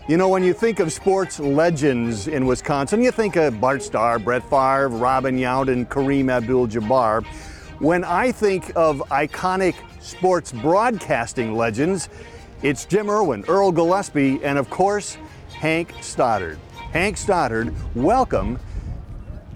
You know, when you think of sports legends in Wisconsin, you think of Bart Starr, Brett Favre, Robin Yount, and Kareem Abdul-Jabbar. When I think of iconic sports broadcasting legends, it's Jim Irwin, Earl Gillespie, and of course, Hank Stoddard. Hank Stoddard, welcome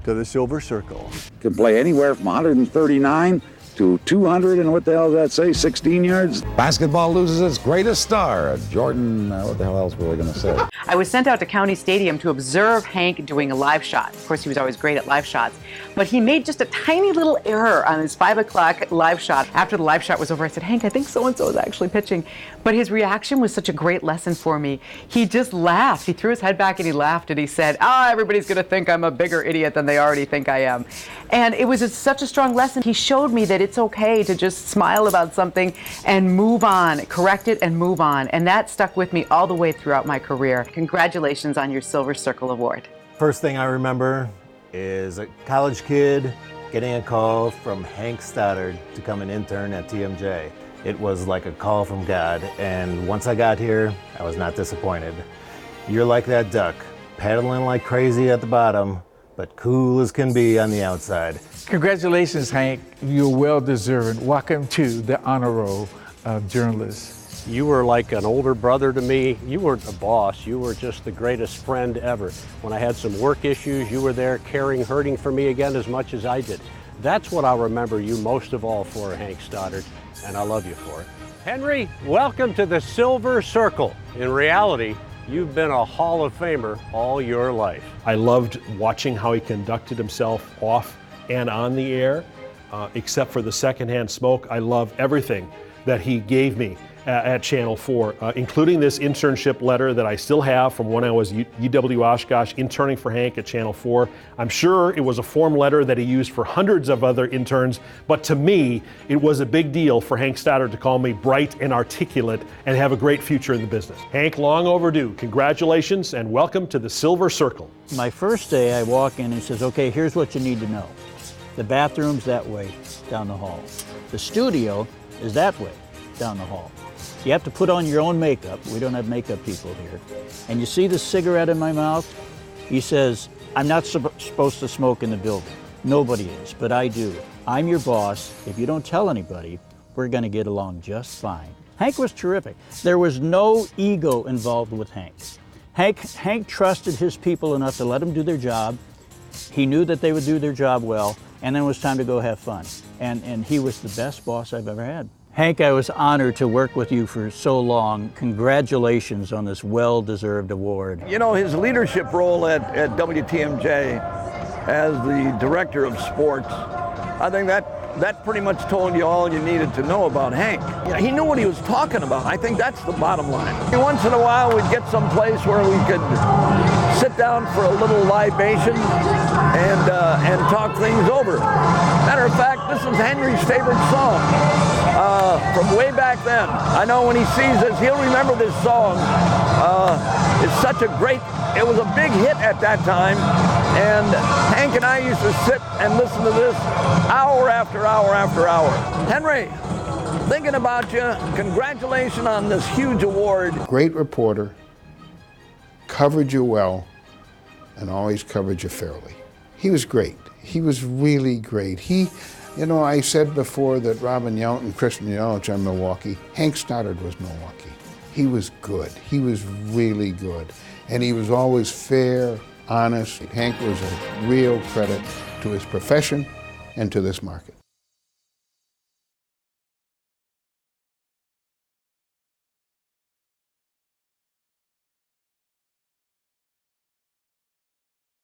to the Silver Circle. Can play anywhere from 139 to 200, and what the hell does that say, 16 yards? Basketball loses its greatest star, Jordan, what the hell else were we going to say? I was sent out to County Stadium to observe Hank doing a live shot. Of course, he was always great at live shots, but he made just a tiny little error on his 5 o'clock live shot. After the live shot was over, I said, Hank, I think so-and-so is actually pitching. But his reaction was such a great lesson for me. He just laughed. He threw his head back and he laughed and he said, everybody's going to think I'm a bigger idiot than they already think I am. And it was such a strong lesson. He showed me that it's okay to just smile about something and move on, correct it and move on. And that stuck with me all the way throughout my career. Congratulations on your Silver Circle Award. First thing I remember is a college kid getting a call from Hank Stoddard to come and intern at TMJ. It was like a call from God, and once I got here, I was not disappointed. You're like that duck, paddling like crazy at the bottom, but cool as can be on the outside. Congratulations, Hank. You're well-deserved. Welcome to the honor roll of journalists. You were like an older brother to me. You weren't a boss. You were just the greatest friend ever. When I had some work issues, you were there caring, hurting for me again as much as I did. That's what I'll remember you most of all for, Hank Stoddard, and I love you for it. Henry, welcome to the Silver Circle. In reality, you've been a Hall of Famer all your life. I loved watching how he conducted himself off and on the air, except for the secondhand smoke. I love everything that he gave me at Channel 4, including this internship letter that I still have from when I was UW Oshkosh interning for Hank at Channel 4. I'm sure it was a form letter that he used for hundreds of other interns, but to me, it was a big deal for Hank Stoddard to call me bright and articulate and have a great future in the business. Hank, long overdue. Congratulations and welcome to the Silver Circle. My first day, I walk in and he says, okay, here's what you need to know. The bathroom's that way, down the hall. The studio is that way, down the hall. You have to put on your own makeup. We don't have makeup people here. And you see the cigarette in my mouth? He says, I'm not supposed to smoke in the building. Nobody is, but I do. I'm your boss. If you don't tell anybody, we're going to get along just fine. Hank was terrific. There was no ego involved with Hank. Hank trusted his people enough to let them do their job. He knew that they would do their job well, and then it was time to go have fun. And he was the best boss I've ever had. Hank, I was honored to work with you for so long. Congratulations on this well-deserved award. You know, his leadership role at WTMJ as the director of sports, I think that pretty much told you all you needed to know about Hank. You know, he knew what he was talking about. I think that's the bottom line. Once in a while, we'd get some place where we could sit down for a little libation and talk things over. Matter of fact, this is Henry's favorite song from way back then. I know when he sees this, he'll remember this song. It's such a great, it was a big hit at that time, and Hank and I used to sit and listen to this hour after hour after hour. Henry, thinking about you, congratulations on this huge award. Great reporter, covered you well, and always covered you fairly. He was great. He was really great. You know, I said before that Robin Yount and Christian Yelich are Milwaukee. Hank Stoddard was Milwaukee. He was good. He was really good. And he was always fair, honest. Hank was a real credit to his profession and to this market.